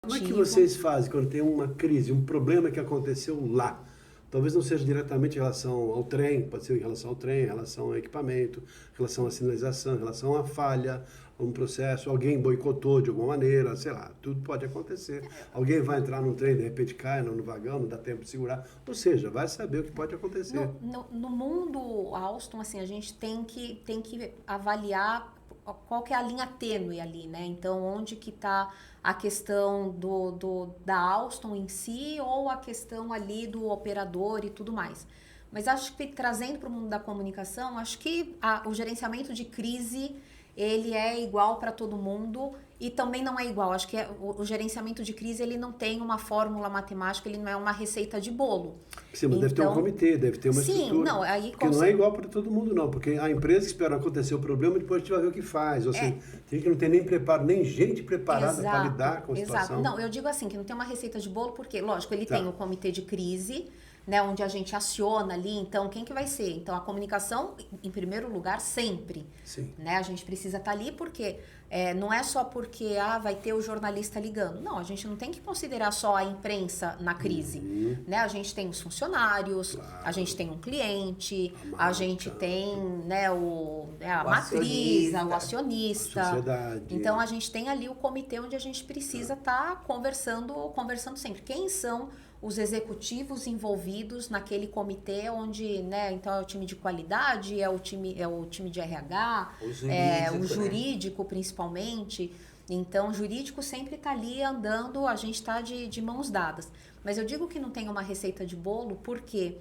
Como é que vocês fazem quando tem uma crise, um problema que aconteceu lá? Talvez não seja diretamente em relação ao trem, pode ser em relação ao trem, em relação ao equipamento, em relação à sinalização, em relação à falha, a um processo, alguém boicotou de alguma maneira, sei lá, tudo pode acontecer. Alguém vai entrar num trem, de repente cai no vagão, não dá tempo de segurar. Ou seja, vai saber o que pode acontecer. No mundo Alstom, assim, a gente tem que avaliar qual que é a linha tênue ali, né? Então, onde que está a questão da Alstom em si ou a questão ali do operador e tudo mais. Mas acho que trazendo para o mundo da comunicação, acho que o gerenciamento de crise ele é igual para todo mundo e também não é igual. Acho que o gerenciamento de crise ele não tem uma fórmula matemática, ele não é uma receita de bolo. Sim, mas deve ter um comitê, deve ter uma estrutura. Não, aí porque não é igual para todo mundo, não. Porque a empresa espera acontecer o problema e depois a gente vai ver o que faz. Ou seja, tem gente que não tem nem preparo, nem gente preparada para lidar com a situação. Não, eu digo assim, que não tem uma receita de bolo, porque, lógico, ele tem o comitê de crise, né, onde a gente aciona ali, então, quem que vai ser? Então, a comunicação, em primeiro lugar, sempre. Sim. Né? A gente precisa estar ali porque não é só porque vai ter o jornalista ligando. Não, a gente não tem que considerar só a imprensa na crise. Né? A gente tem os funcionários, a gente tem um cliente, a gente tem, né, a matriz, o acionista. A sociedade. Então, a gente tem ali o comitê onde a gente precisa estar conversando sempre. Quem são os executivos envolvidos naquele comitê onde, né, então é o time de qualidade, é o time de RH, o jurídico principalmente. Então, o jurídico sempre está ali andando, a gente está de mãos dadas. Mas eu digo que não tem uma receita de bolo porque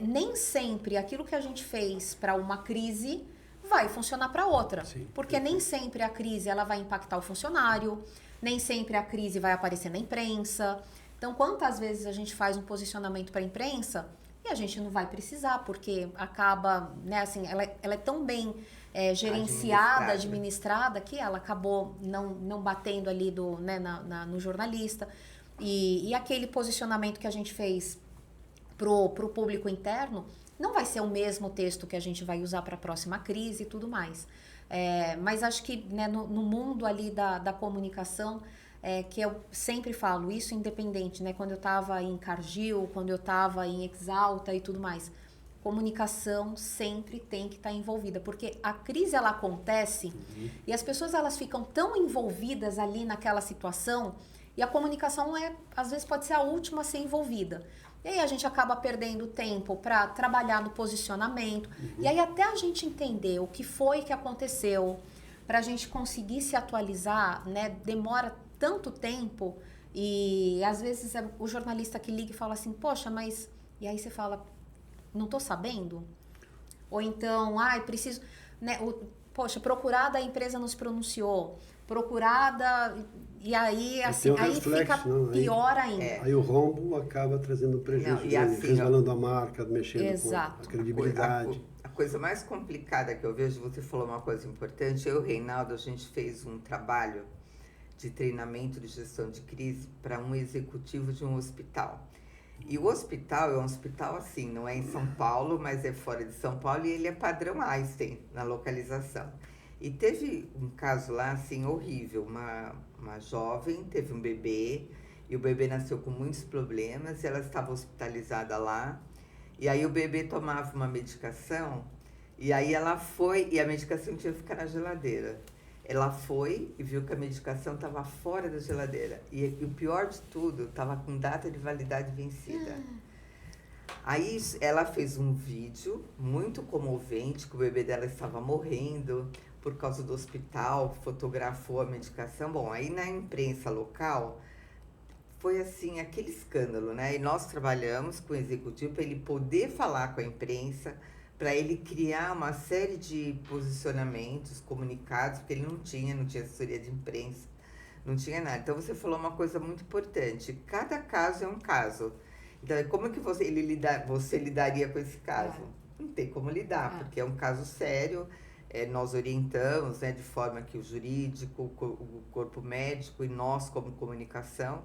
nem sempre aquilo que a gente fez para uma crise vai funcionar para outra. Sim, porque nem sempre a crise ela vai impactar o funcionário, nem sempre a crise vai aparecer na imprensa. Então, quantas vezes a gente faz um posicionamento para a imprensa e a gente não vai precisar, porque acaba, né, assim, ela é tão bem gerenciada, administrada, que ela acabou não batendo ali no jornalista. E aquele posicionamento que a gente fez pro público interno não vai ser o mesmo texto que a gente vai usar para a próxima crise e tudo mais. Mas acho que, né, no mundo ali da comunicação, que eu sempre falo isso independente, né? Quando eu estava em Cargill, quando eu estava em Exalta e tudo mais, comunicação sempre tem que estar envolvida, porque a crise ela acontece e as pessoas elas ficam tão envolvidas ali naquela situação e a comunicação às vezes pode ser a última a ser envolvida. E aí a gente acaba perdendo tempo para trabalhar no posicionamento e aí até a gente entender o que foi que aconteceu, para a gente conseguir se atualizar, né? Demora tanto tempo e às vezes é o jornalista que liga e fala assim, poxa, mas... E aí você fala, não tô sabendo? Ou então, preciso... Né, poxa, procurada a empresa nos pronunciou, procurada... E aí, assim, aí fica pior ainda. Aí o rombo acaba trazendo prejuízo, resvalando a marca, mexendo com a credibilidade. A coisa mais complicada que eu vejo, você falou uma coisa importante, eu e o Reinaldo, a gente fez um trabalho de treinamento de gestão de crise para um executivo de um hospital. E o hospital é um hospital assim, não é em São Paulo, mas é fora de São Paulo e ele é padrão Einstein na localização. E teve um caso lá, assim, horrível. Uma jovem teve um bebê e o bebê nasceu com muitos problemas e ela estava hospitalizada lá. E aí o bebê tomava uma medicação e aí ela foi e a medicação tinha que ficar na geladeira. Ela foi e viu que a medicação estava fora da geladeira. E o pior de tudo, estava com data de validade vencida. Aí ela fez um vídeo muito comovente, que o bebê dela estava morrendo por causa do hospital, fotografou a medicação. Bom, aí na imprensa local foi assim, aquele escândalo, né? E nós trabalhamos com o executivo para ele poder falar com a imprensa, para ele criar uma série de posicionamentos, comunicados, porque ele não tinha assessoria de imprensa, não tinha nada. Então você falou uma coisa muito importante, cada caso é um caso. Então como é que você lidaria com esse caso? Não tem como lidar, porque é um caso sério, nós orientamos, né, de forma que o jurídico, o corpo médico e nós como comunicação,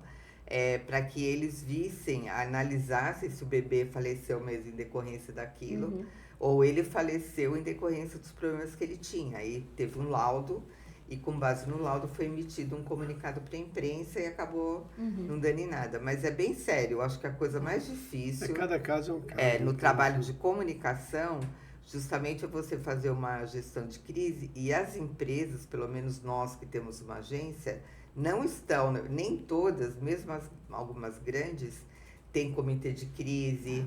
para que eles vissem, analisassem se o bebê faleceu mesmo em decorrência daquilo, ou ele faleceu em decorrência dos problemas que ele tinha. Aí teve um laudo e com base no laudo foi emitido um comunicado para a imprensa e acabou não dando em nada. Mas é bem sério, eu acho que a coisa mais difícil Cada caso é um caso. no trabalho de comunicação, justamente é você fazer uma gestão de crise e as empresas, pelo menos nós que temos uma agência, não estão, nem todas, mesmo algumas grandes, têm comitê de crise,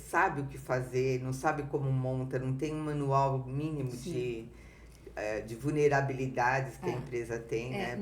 sabe o que fazer, não sabe como monta, não tem um manual mínimo de vulnerabilidades que a empresa tem, né?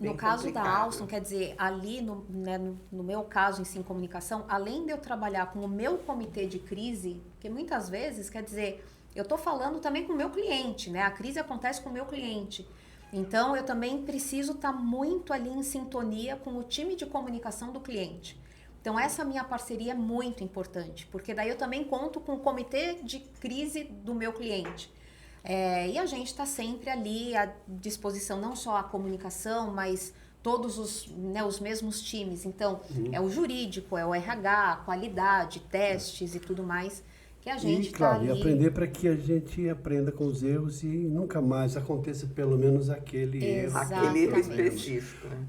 No caso da Alstom, quer dizer, ali no meu caso em Sim Comunicação, além de eu trabalhar com o meu comitê de crise, porque muitas vezes, quer dizer, eu estou falando também com o meu cliente, né? A crise acontece com o meu cliente. Então, eu também preciso estar muito ali em sintonia com o time de comunicação do cliente. Então, essa minha parceria é muito importante, porque daí eu também conto com o comitê de crise do meu cliente. E a gente está sempre ali à disposição, não só a comunicação, mas todos os mesmos times. Então, é o jurídico, é o RH, a qualidade, testes e tudo mais, que a gente está ali. E aprender para que a gente aprenda com os erros e nunca mais aconteça pelo menos aquele erro. Aquele erro específico, né?